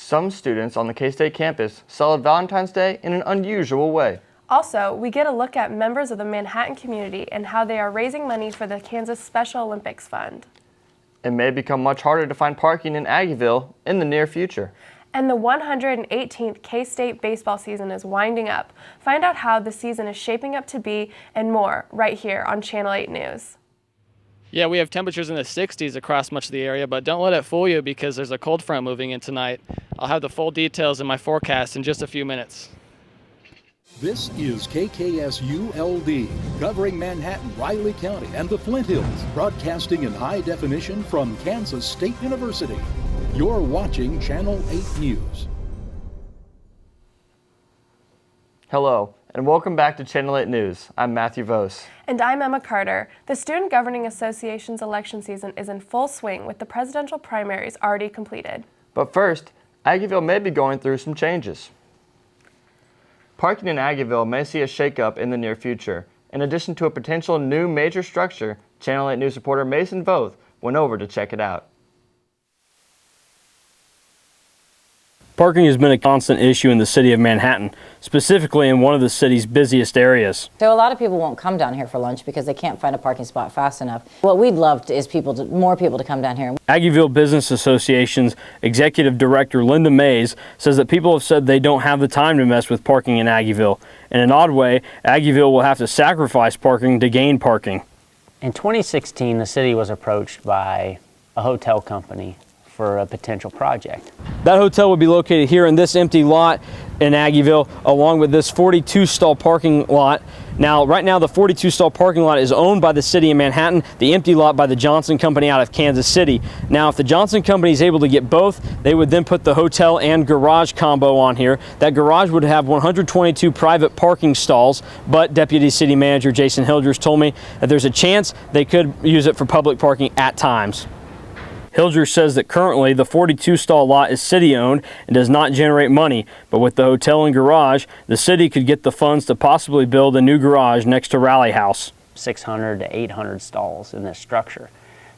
Some students on the K-State campus celebrate Valentine's Day in an unusual way. Also, we get a look at members of the Manhattan community and how they are raising money for the Kansas Special Olympics Fund. It may become much harder to find parking in Aggieville in the near future. And the 118th K-State baseball season is winding up. Find out how the season is shaping up to be and more right here on Channel 8 News. Yeah, we have temperatures in the 60s across much of the area, but don't let it fool you because there's a cold front moving in tonight. I'll have the full details in my forecast in just a few minutes. This is KKSU-LD, covering Manhattan, Riley County, and the Flint Hills, broadcasting in high definition from Kansas State University. You're watching Channel 8 News. Hello, and welcome back to Channel 8 News. I'm Matthew Vose. And I'm Emma Carter. The Student Governing Association's election season is in full swing with the presidential primaries already completed. But first, Aggieville may be going through some changes. Parking in Aggieville may see a shakeup in the near future. In addition to a potential new major structure, Channel 8 News reporter Mason Voth went over to check it out. Parking has been a constant issue in the city of Manhattan, specifically in one of the city's busiest areas. So a lot of people won't come down here for lunch because they can't find a parking spot fast enough. What we'd love is more people to come down here. Aggieville Business Association's Executive Director Linda Mays says that people have said they don't have the time to mess with parking in Aggieville. In an odd way, Aggieville will have to sacrifice parking to gain parking. In 2016, the city was approached by a hotel company for a potential project. That hotel would be located here in this empty lot in Aggieville, along with this 42-stall parking lot. Now, right now, the 42-stall parking lot is owned by the city of Manhattan, the empty lot by the Johnson Company out of Kansas City. Now, if the Johnson Company is able to get both, they would then put the hotel and garage combo on here. That garage would have 122 private parking stalls, but Deputy City Manager Jason Hildress told me that there's a chance they could use it for public parking at times. Hildress says that currently the 42-stall lot is city-owned and does not generate money, but with the hotel and garage, the city could get the funds to possibly build a new garage next to Rally House. 600 to 800 stalls in this structure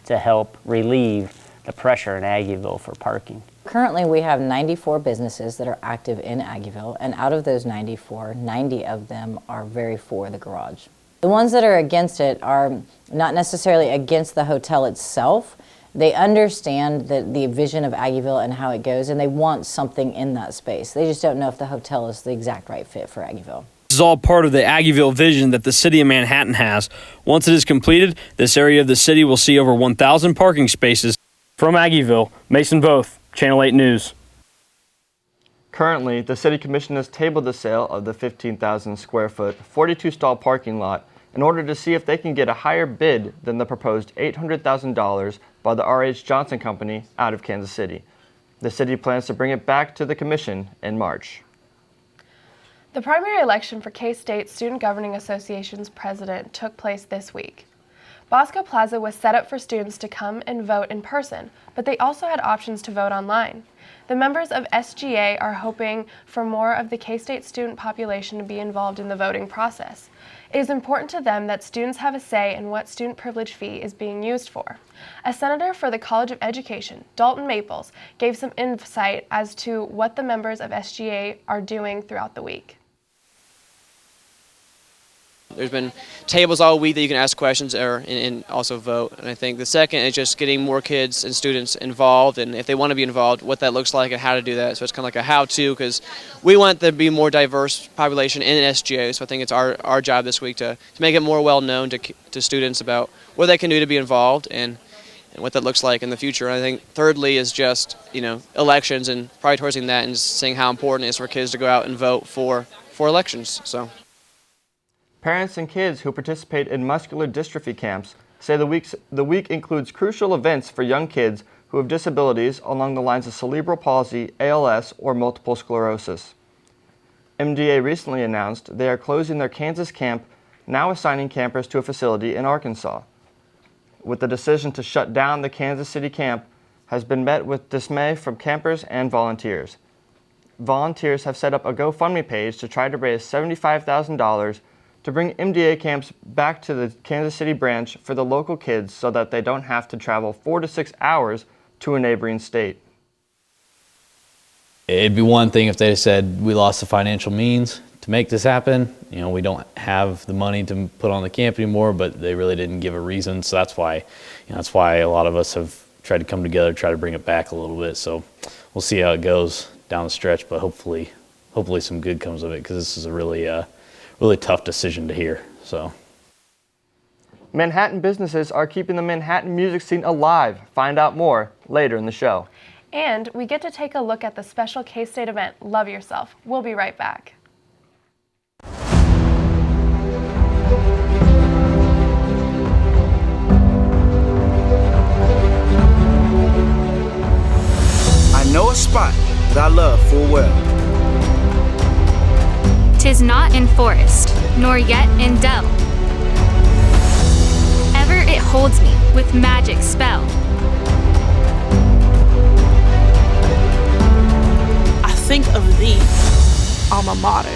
to help relieve the pressure in Aggieville for parking. Currently, we have 94 businesses that are active in Aggieville, and out of those 94, 90 of them are very for the garage. The ones that are against it are not necessarily against the hotel itself. They understand the vision of Aggieville and how it goes, and they want something in that space. They just don't know if the hotel is the exact right fit for Aggieville. This is all part of the Aggieville vision that the city of Manhattan has. Once it is completed, this area of the city will see over 1,000 parking spaces. From Aggieville, Mason Voth, Channel 8 News. Currently, the City Commission has tabled the sale of the 15,000 square foot, 42-stall parking lot in order to see if they can get a higher bid than the proposed $800,000 by the R.H. Johnson Company out of Kansas City. The city plans to bring it back to the commission in March. The primary election for K-State Student Governing Association's president took place this week. Bosco Plaza was set up for students to come and vote in person, but they also had options to vote online. The members of SGA are hoping for more of the K-State student population to be involved in the voting process. It is important to them that students have a say in what student privilege fee is being used for. A senator for the College of Education, Dalton Maples, gave some insight as to what the members of SGA are doing throughout the week. There's been tables all week that you can ask questions and also vote. And I think the second is just getting more kids and students involved, and if they want to be involved, what that looks like and how to do that. So it's kind of like a how-to, because we want there to be more diverse population in SGA. So I think it's our job this week to make it more well-known to students about what they can do to be involved and what that looks like in the future. And I think thirdly is just, elections and prioritizing that and seeing how important it is for kids to go out and vote for elections. So. Parents and kids who participate in muscular dystrophy camps say the week includes crucial events for young kids who have disabilities along the lines of cerebral palsy, ALS, or multiple sclerosis. MDA recently announced they are closing their Kansas camp, now assigning campers to a facility in Arkansas. With the decision to shut down the Kansas City camp has been met with dismay from campers and volunteers. Volunteers have set up a GoFundMe page to try to raise $75,000 to bring MDA camps back to the Kansas City branch for the local kids so that they don't have to travel 4 to 6 hours to a neighboring state. it'd be one thing if they said we lost the financial means to make this happen. You know, we don't have the money to put on the camp anymore, but they really didn't give a reason. So that's why a lot of us have tried to come together, try to bring it back a little bit. So we'll see how it goes down the stretch, but hopefully some good comes of it, because this is a really tough decision to hear. So. Manhattan businesses are keeping the Manhattan music scene alive. Find out more later in the show. And we get to take a look at the special K-State event, Love Yourself. We'll be right back. I know a spot that I love full well. 'Tis not in forest, nor yet in dell. Ever it holds me with magic spell. I think of thee, alma mater.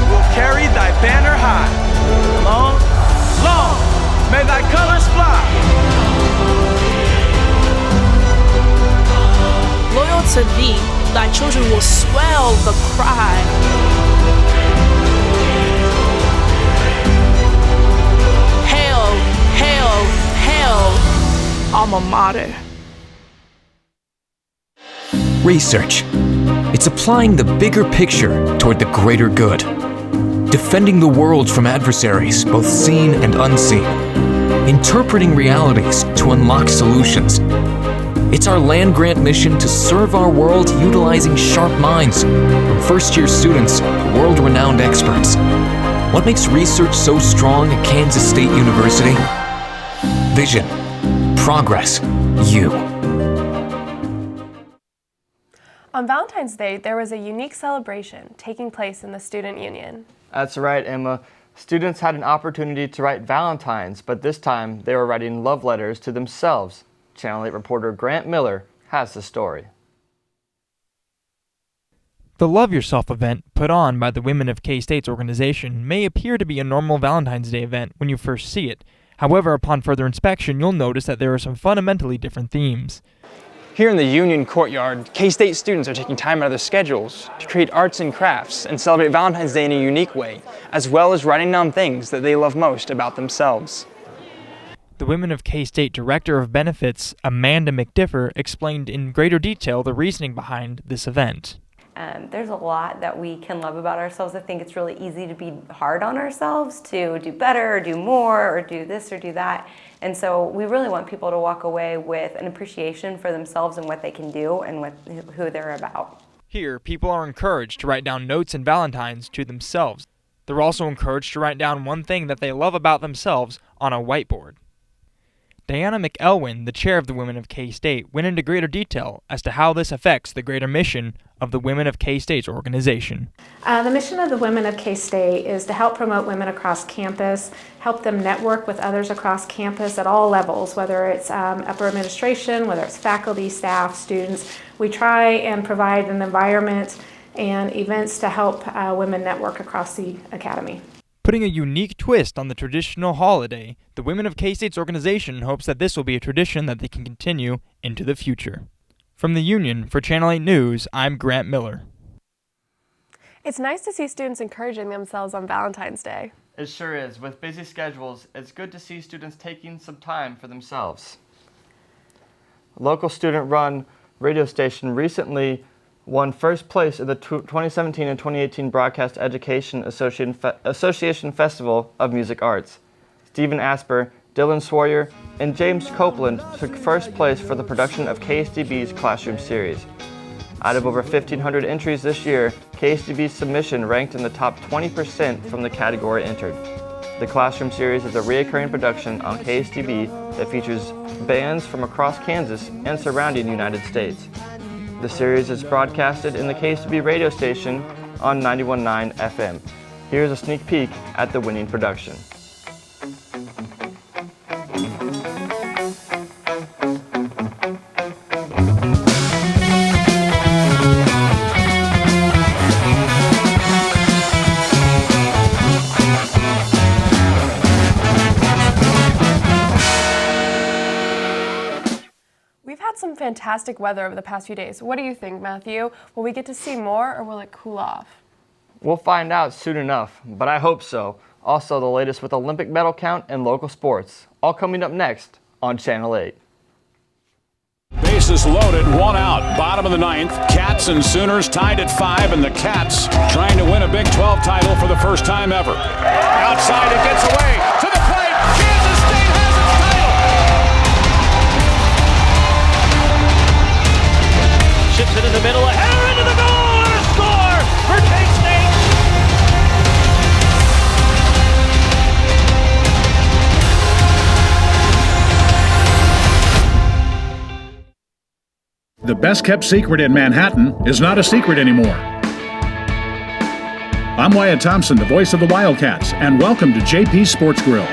Will carry thy banner high. Long, long, may thy colors fly. Loyal to thee, thy children will swell the cry. Hail, hail, hail, alma mater. Research. It's applying the bigger picture toward the greater good. Defending the world from adversaries, both seen and unseen. Interpreting realities to unlock solutions. It's our land-grant mission to serve our world utilizing sharp minds, from first-year students to world-renowned experts. What makes research so strong at Kansas State University? Vision. Progress. You. On Valentine's Day, there was a unique celebration taking place in the Student Union. That's right, Emma. Students had an opportunity to write Valentines, but this time they were writing love letters to themselves. Channel 8 reporter Grant Miller has the story. The Love Yourself event, put on by the Women of K-State's organization, may appear to be a normal Valentine's Day event when you first see it. However, upon further inspection, you'll notice that there are some fundamentally different themes. Here in the Union Courtyard, K-State students are taking time out of their schedules to create arts and crafts and celebrate Valentine's Day in a unique way, as well as writing down things that they love most about themselves. The Women of K-State Director of Benefits, Amanda McDiffer, explained in greater detail the reasoning behind this event. There's a lot that we can love about ourselves. I think it's really easy to be hard on ourselves, to do better or do more or do this or do that. And so we really want people to walk away with an appreciation for themselves and what they can do and who they're about. Here, people are encouraged to write down notes and Valentines to themselves. They're also encouraged to write down one thing that they love about themselves on a whiteboard. Diana McElwin, the chair of the Women of K-State, went into greater detail as to how this affects the greater mission of the Women of K-State's organization. The mission of the Women of K-State is to help promote women across campus, help them network with others across campus at all levels, whether it's upper administration, whether it's faculty, staff, students. We try and provide an environment and events to help women network across the academy. Putting a unique twist on the traditional holiday, the Women of K-State's organization hopes that this will be a tradition that they can continue into the future. From the Union, for Channel 8 News, I'm Grant Miller. It's nice to see students encouraging themselves on Valentine's Day. It sure is. With busy schedules, it's good to see students taking some time for themselves. A local student-run radio station recently won first place in the 2017 and 2018 Broadcast Education Association Festival of Music Arts. Stephen Asper, Dylan Sawyer, and James Copeland took first place for the production of KSDB's Classroom Series. Out of over 1,500 entries this year, KSDB's submission ranked in the top 20% from the category entered. The Classroom Series is a recurring production on KSDB that features bands from across Kansas and surrounding United States. The series is broadcasted in the KSDB radio station on 91.9 FM. Here's a sneak peek at the winning production. fantastic weather over the past few days. What do you think, Matthew? Will we get to see more, or will it cool off? We'll find out soon enough, but I hope so. Also, the latest with Olympic medal count and local sports. All coming up next on Channel 8. Bases loaded, one out, bottom of the ninth. Cats and Sooners tied at 5, and the Cats trying to win a Big 12 title for the first time ever. Outside, it gets away to the plate. Kansas State has its title. Ships it in the middle, a header into the goal, and a score for K-State. The best kept secret in Manhattan is not a secret anymore. I'm Wyatt Thompson, the voice of the Wildcats, and welcome to JP's Sports Grill.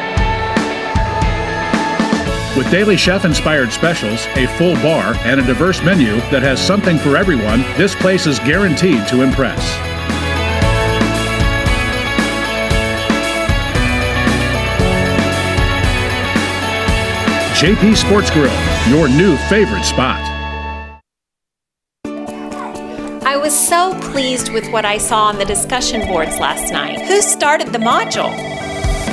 With daily chef-inspired specials, a full bar, and a diverse menu that has something for everyone, this place is guaranteed to impress. JP Sports Grill, your new favorite spot. I was so pleased with what I saw on the discussion boards last night. Who started the module?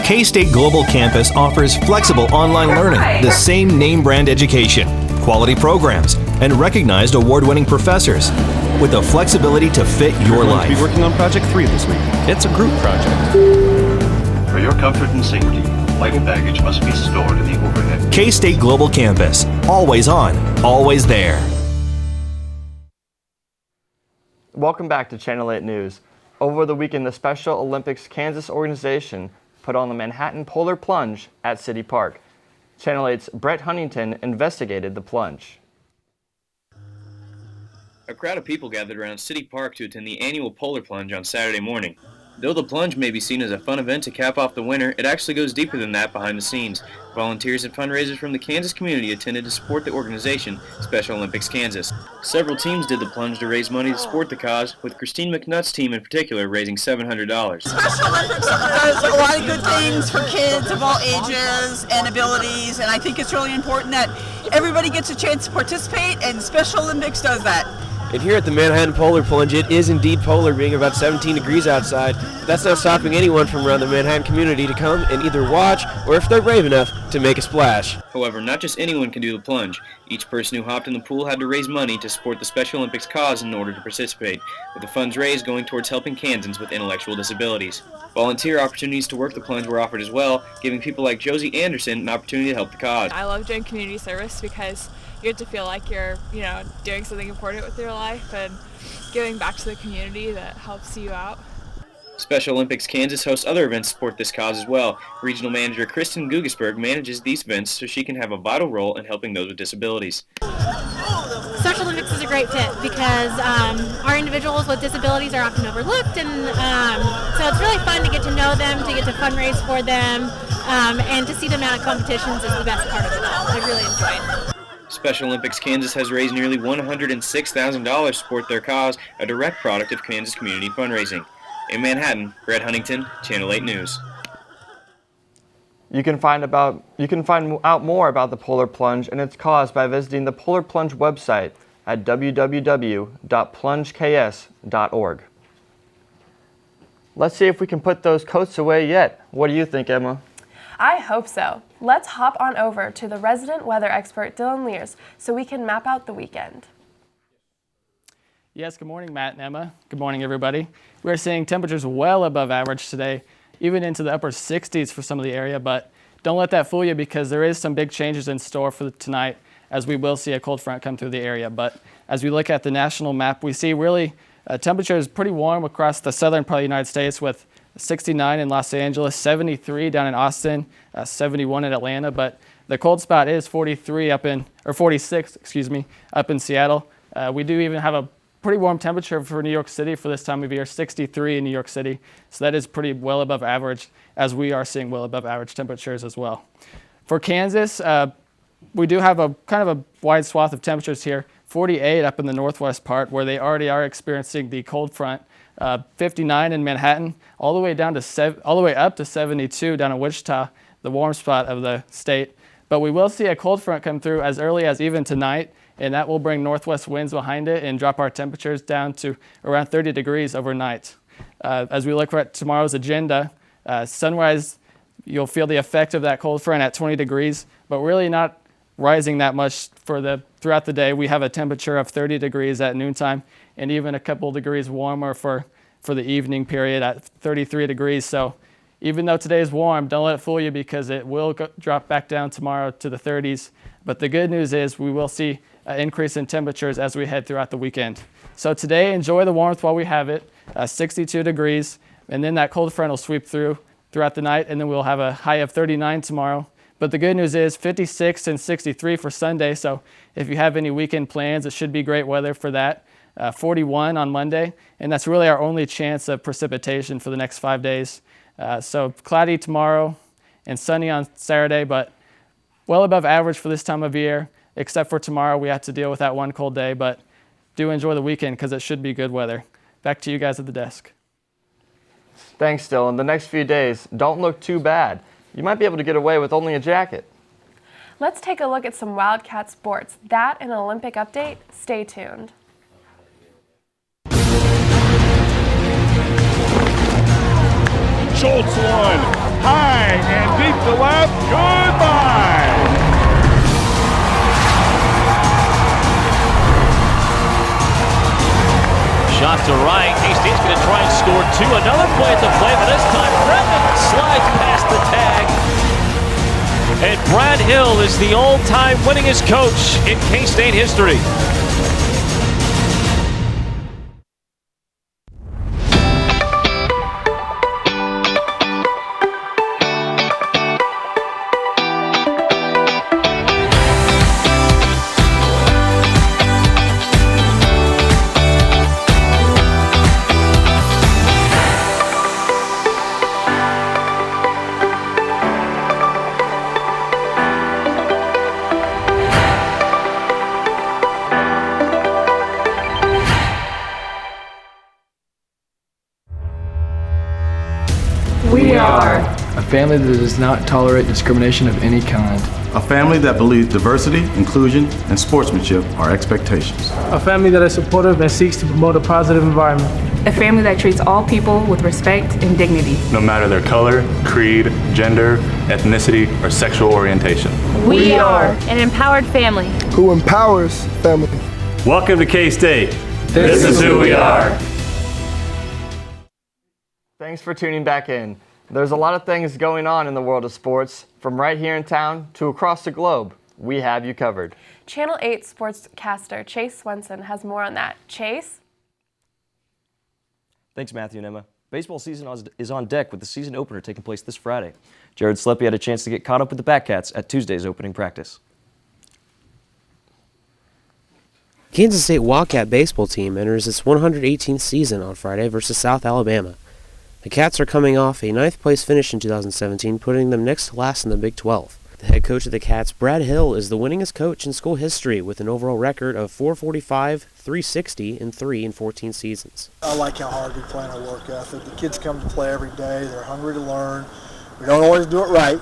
K-State Global Campus offers flexible online learning, the same name brand education, quality programs, and recognized award-winning professors with the flexibility to fit your life. We're going to be working on Project 3 this week. It's a group project. For your comfort and safety, vital baggage must be stored in the overhead. K-State Global Campus. Always on, always there. Welcome back to Channel 8 News. Over the weekend, the Special Olympics Kansas organization put on the Manhattan Polar Plunge at City Park. Channel 8's Brett Huntington investigated the plunge. A crowd of people gathered around City Park to attend the annual Polar Plunge on Saturday morning. Though the plunge may be seen as a fun event to cap off the winter, it actually goes deeper than that behind the scenes. Volunteers and fundraisers from the Kansas community attended to support the organization, Special Olympics Kansas. Several teams did the plunge to raise money to support the cause, with Christine McNutt's team in particular raising $700. Special Olympics does a lot of good things for kids of all ages and abilities, and I think it's really important that everybody gets a chance to participate, and Special Olympics does that. And here at the Manhattan Polar Plunge, it is indeed polar, being about 17 degrees outside. But that's not stopping anyone from around the Manhattan community to come and either watch, or if they're brave enough, to make a splash. However, not just anyone can do the plunge. Each person who hopped in the pool had to raise money to support the Special Olympics cause in order to participate, with the funds raised going towards helping Kansans with intellectual disabilities. Volunteer opportunities to work the plunge were offered as well, giving people like Josie Anderson an opportunity to help the cause. I love doing community service because you get to feel like you're, doing something important with your life and giving back to the community that helps you out. Special Olympics Kansas hosts other events to support this cause as well. Regional Manager Kristen Gugesberg manages these events so she can have a vital role in helping those with disabilities. Special Olympics is a great fit because our individuals with disabilities are often overlooked, and so it's really fun to get to know them, to get to fundraise for them, and to see them out at competitions is the best part of it all. I really enjoy it. Special Olympics Kansas has raised nearly $106,000 to support their cause, a direct product of Kansas community fundraising. In Manhattan, Brett Huntington, Channel 8 News. You can find out more about the Polar Plunge and its cause by visiting the Polar Plunge website at www.plungeks.org. Let's see if we can put those coats away yet. What do you think, Emma? I hope so. Let's hop on over to the resident weather expert, Dylan Lears, so we can map out the weekend. Yes, good morning, Matt and Emma. Good morning, everybody. We're seeing temperatures well above average today, even into the upper 60s for some of the area, but don't let that fool you because there is some big changes in store for tonight, as we will see a cold front come through the area. But as we look at the national map, we see really temperatures pretty warm across the southern part of the United States, with 69 in Los Angeles, 73 down in Austin, 71 in Atlanta, but the cold spot is 46, up in Seattle. We do even have a pretty warm temperature for New York City for this time of year, 63 in New York City. So that is pretty well above average, as we are seeing well above average temperatures as well. For Kansas, we do have a kind of a wide swath of temperatures here. 48 up in the northwest part, where they already are experiencing the cold front. 59 in Manhattan, all the way up to 72 down in Wichita, the warm spot of the state. But we will see a cold front come through as early as even tonight and that will bring northwest winds behind it and drop our temperatures down to around 30 degrees overnight. As we look at tomorrow's agenda, sunrise, you'll feel the effect of that cold front at 20 degrees, but really not rising that much throughout the day. We have a temperature of 30 degrees at noontime and even a couple degrees warmer for the evening period at 33 degrees. So even though today is warm, don't let it fool you because it will drop back down tomorrow to the 30s. But the good news is we will see an increase in temperatures as we head throughout the weekend. So today, enjoy the warmth while we have it, 62 degrees, and then that cold front will sweep throughout the night, and then we'll have a high of 39 tomorrow. But the good news is 56 and 63 for Sunday, so if you have any weekend plans, it should be great weather for that. 41 on Monday, and that's really our only chance of precipitation for the next 5 days. So cloudy tomorrow and sunny on Saturday, but well above average for this time of year, except for tomorrow we have to deal with that one cold day, but do enjoy the weekend because it should be good weather. Back to you guys at the desk. Thanks, Dylan. The next few days don't look too bad. You might be able to get away with only a jacket. Let's take a look at some Wildcat sports. That and an Olympic update. Stay tuned. Schultz one, high and deep to left, goodbye. Shot to right, K-State's going to try and score two. Another play at the play, but this time Brennan slides past the tag. And Brad Hill is the all-time winningest coach in K-State history. We are a family that does not tolerate discrimination of any kind. A family that believes diversity, inclusion, and sportsmanship are expectations. A family that is supportive and seeks to promote a positive environment. A family that treats all people with respect and dignity. No matter their color, creed, gender, ethnicity, or sexual orientation. We are an empowered family who empowers family. Welcome to K-State. This is who we are. Thanks for tuning back in. There's a lot of things going on in the world of sports, from right here in town to across the globe. We have you covered. Channel 8 sportscaster Chase Swenson has more on that. Chase? Thanks, Matthew and Emma. Baseball season is on deck with the season opener taking place this Friday. Jared Sleppy had a chance to get caught up with the Batcats at Tuesday's opening practice. Kansas State Wildcat baseball team enters its 118th season on Friday versus South Alabama. The Cats are coming off a 9th place finish in 2017, putting them next to last in the Big 12. The head coach of the Cats, Brad Hill, is the winningest coach in school history with an overall record of .445, .360, and 3 in 14 seasons. I like how hard we play our work ethic. The kids come to play every day. They're hungry to learn. We don't always do it right,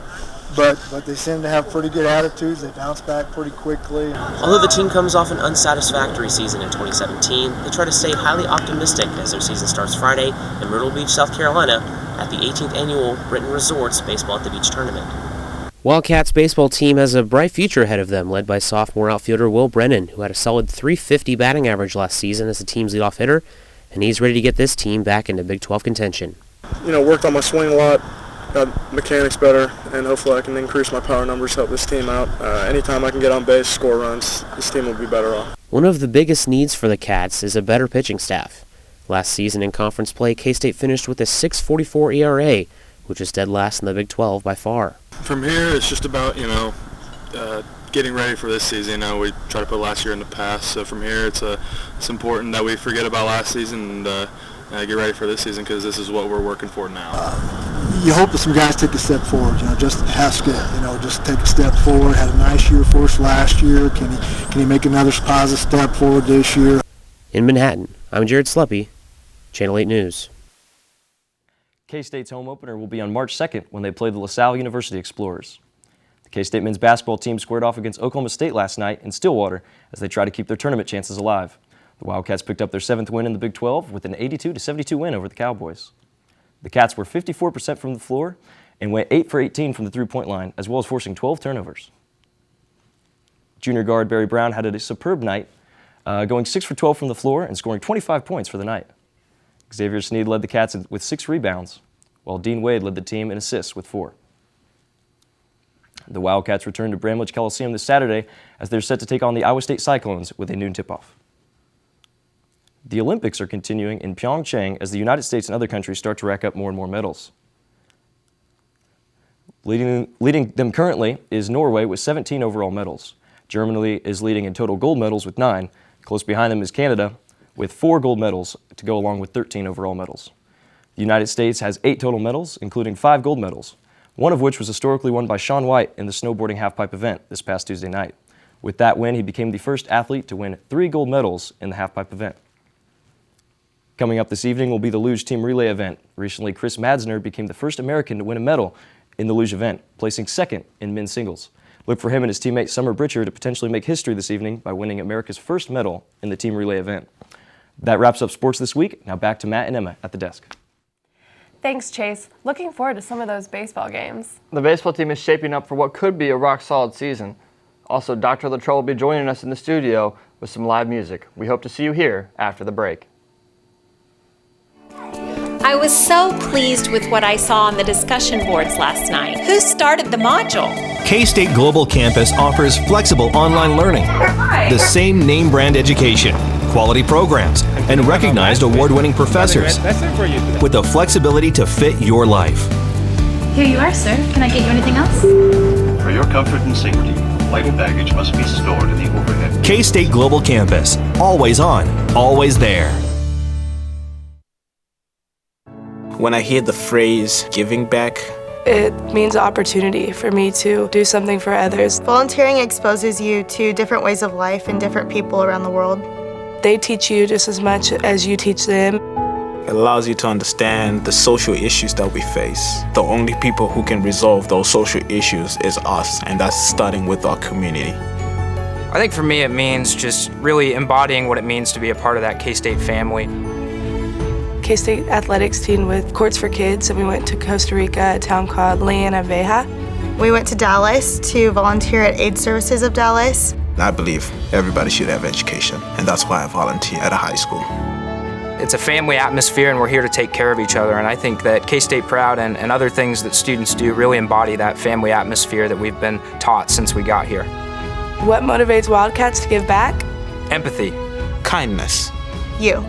but they seem to have pretty good attitudes. They bounce back pretty quickly. Although the team comes off an unsatisfactory season in 2017, they try to stay highly optimistic as their season starts Friday in Myrtle Beach, South Carolina at the 18th annual Britton Resorts Baseball at the Beach tournament. Wildcats baseball team has a bright future ahead of them, led by sophomore outfielder Will Brennan, who had a solid .350 batting average last season as the team's leadoff hitter, and he's ready to get this team back into Big 12 contention. Worked on my swing a lot, got mechanics better, and hopefully I can increase my power numbers, help this team out. Anytime I can get on base, score runs, this team will be better off. One of the biggest needs for the Cats is a better pitching staff. Last season in conference play, K-State finished with a .644 ERA, which is dead last in the Big 12 by far. From here, it's just about, getting ready for this season. We try to put last year in the past, so from here it's important that we forget about last season and get ready for this season because this is what we're working for now. You hope that some guys take a step forward. Justin Heskett, just take a step forward. Had a nice year for us last year. Can he make another positive step forward this year? In Manhattan, I'm Jared Sleppy, Channel 8 News. K-State's home opener will be on March 2nd when they play the LaSalle University Explorers. The K-State men's basketball team squared off against Oklahoma State last night in Stillwater as they try to keep their tournament chances alive. The Wildcats picked up their 7th win in the Big 12 with an 82-72 win over the Cowboys. The Cats were 54% from the floor and went 8 for 18 from the three-point line, as well as forcing 12 turnovers. Junior guard Barry Brown had a superb night, going 6 for 12 from the floor and scoring 25 points for the night. Xavier Sneed led the Cats with 6 rebounds, while Dean Wade led the team in assists with 4. The Wildcats return to Bramlage Coliseum this Saturday as they're set to take on the Iowa State Cyclones with a noon tip-off. The Olympics are continuing in Pyeongchang as the United States and other countries start to rack up more and more medals. Leading them currently is Norway with 17 overall medals. Germany is leading in total gold medals with 9. Close behind them is Canada with 4 gold medals to go along with 13 overall medals. The United States has 8 total medals, including 5 gold medals, one of which was historically won by Shaun White in the snowboarding halfpipe event this past Tuesday night. With that win, he became the first athlete to win 3 gold medals in the halfpipe event. Coming up this evening will be the luge team relay event. Recently, Chris Madsner became the first American to win a medal in the luge event, placing 2nd in men's singles. Look for him and his teammate Summer Britcher to potentially make history this evening by winning America's first medal in the team relay event. That wraps up sports this week. Now back to Matt and Emma at the desk. Thanks, Chase. Looking forward to some of those baseball games. The baseball team is shaping up for what could be a rock-solid season. Also, Dr. Luttrell will be joining us in the studio with some live music. We hope to see you here after the break. I was so pleased with what I saw on the discussion boards last night. Who started the module? K-State Global Campus offers flexible online learning, the same name brand education, quality programs, and recognized award-winning professors with the flexibility to fit your life. Here you are, sir. Can I get you anything else? For your comfort and safety, light baggage must be stored in the overhead. K-State Global Campus, always on, always there. When I hear the phrase giving back, it means opportunity for me to do something for others. Volunteering exposes you to different ways of life and different people around the world. They teach you just as much as you teach them. It allows you to understand the social issues that we face. The only people who can resolve those social issues is us, and that's starting with our community. I think for me it means just really embodying what it means to be a part of that K-State family. K-State athletics team with Courts for Kids, and we went to Costa Rica, a town called Leona Veja. We went to Dallas to volunteer at Aid Services of Dallas. I believe everybody should have education, and that's why I volunteer at a high school. It's a family atmosphere, and we're here to take care of each other, and I think that K-State Proud and other things that students do really embody that family atmosphere that we've been taught since we got here. What motivates Wildcats to give back? Empathy. Kindness. You.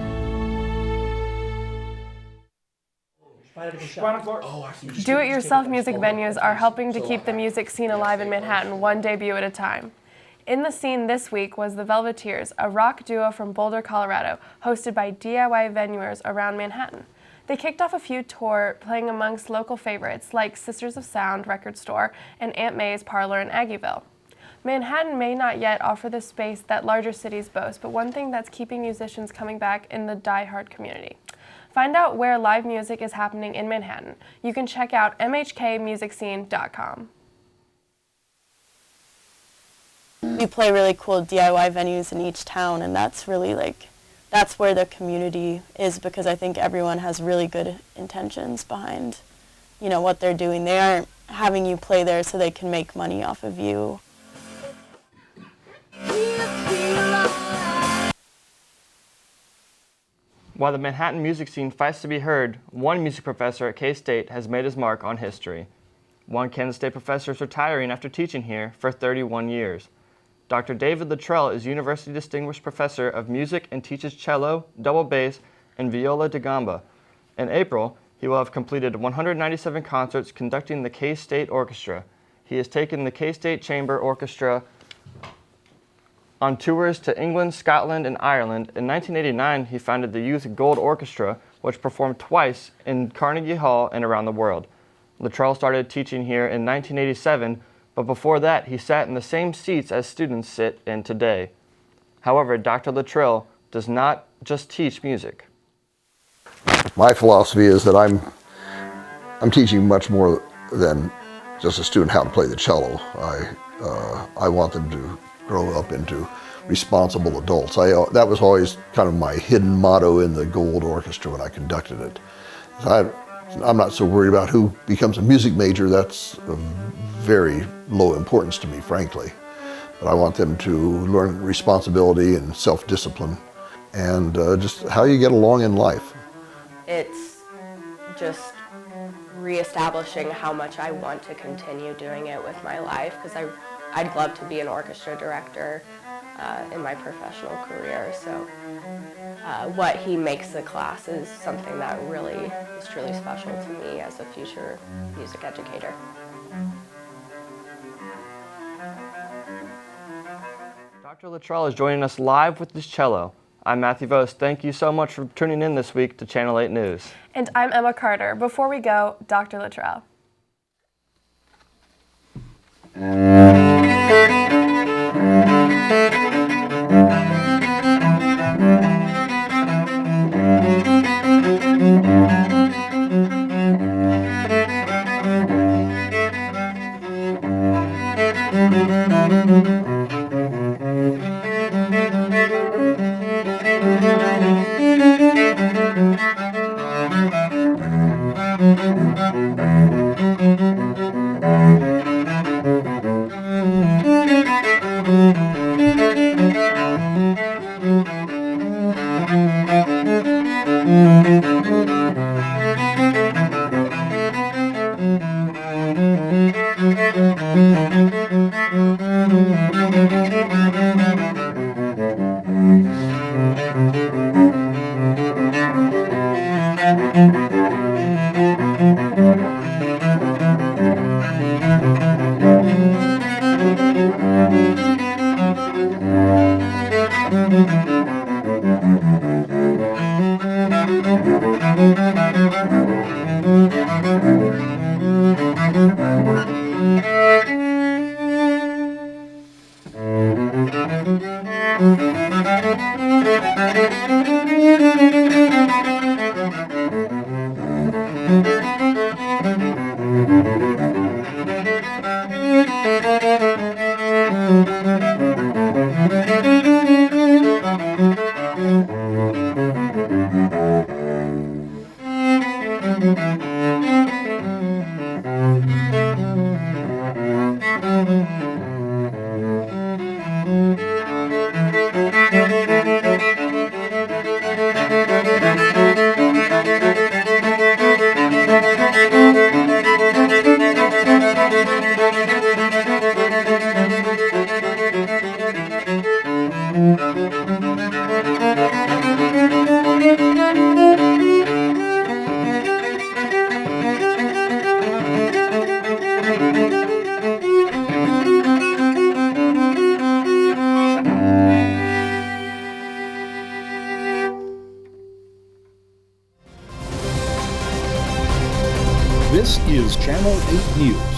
Do-it-yourself music venues are helping to keep the music scene alive in Manhattan, one debut at a time. In the scene this week was the Velveteers, a rock duo from Boulder, Colorado, hosted by DIY venuers around Manhattan. They kicked off a feud tour playing amongst local favorites like Sisters of Sound Record Store and Aunt May's Parlor in Aggieville. Manhattan may not yet offer the space that larger cities boast, but one thing that's keeping musicians coming back in the die-hard community. Find out where live music is happening in Manhattan. You can check out mhkmusicscene.com. We play really cool DIY venues in each town, and that's really that's where the community is, because I think everyone has really good intentions behind, what they're doing. They aren't having you play there so they can make money off of you. While the Manhattan music scene fights to be heard, one music professor at K-State has made his mark on history. One Kansas State professor is retiring after teaching here for 31 years. Dr. David Luttrell is University Distinguished Professor of Music and teaches cello, double bass, and viola da gamba. In April, he will have completed 197 concerts conducting the K-State Orchestra. He has taken the K-State Chamber Orchestra on tours to England, Scotland, and Ireland. In 1989, he founded the Youth Gold Orchestra, which performed twice in Carnegie Hall and around the world. Luttrell started teaching here in 1987, but before that, he sat in the same seats as students sit in today. However, Dr. Luttrell does not just teach music. My philosophy is that I'm teaching much more than just a student how to play the cello. I want them to grow up into responsible adults. That was always kind of my hidden motto in the Gold Orchestra when I conducted it. I'm not so worried about who becomes a music major. That's of very low importance to me, frankly. But I want them to learn responsibility and self-discipline and just how you get along in life. It's just reestablishing how much I want to continue doing it with my life, because I'd love to be an orchestra director in my professional career. So what he makes the class is something that really is truly special to me as a future music educator. Dr. Luttrell is joining us live with his cello. I'm Matthew Vos. Thank you so much for tuning in this week to Channel 8 News. And I'm Emma Carter. Before we go, Dr. Luttrell. This is Channel 8 News.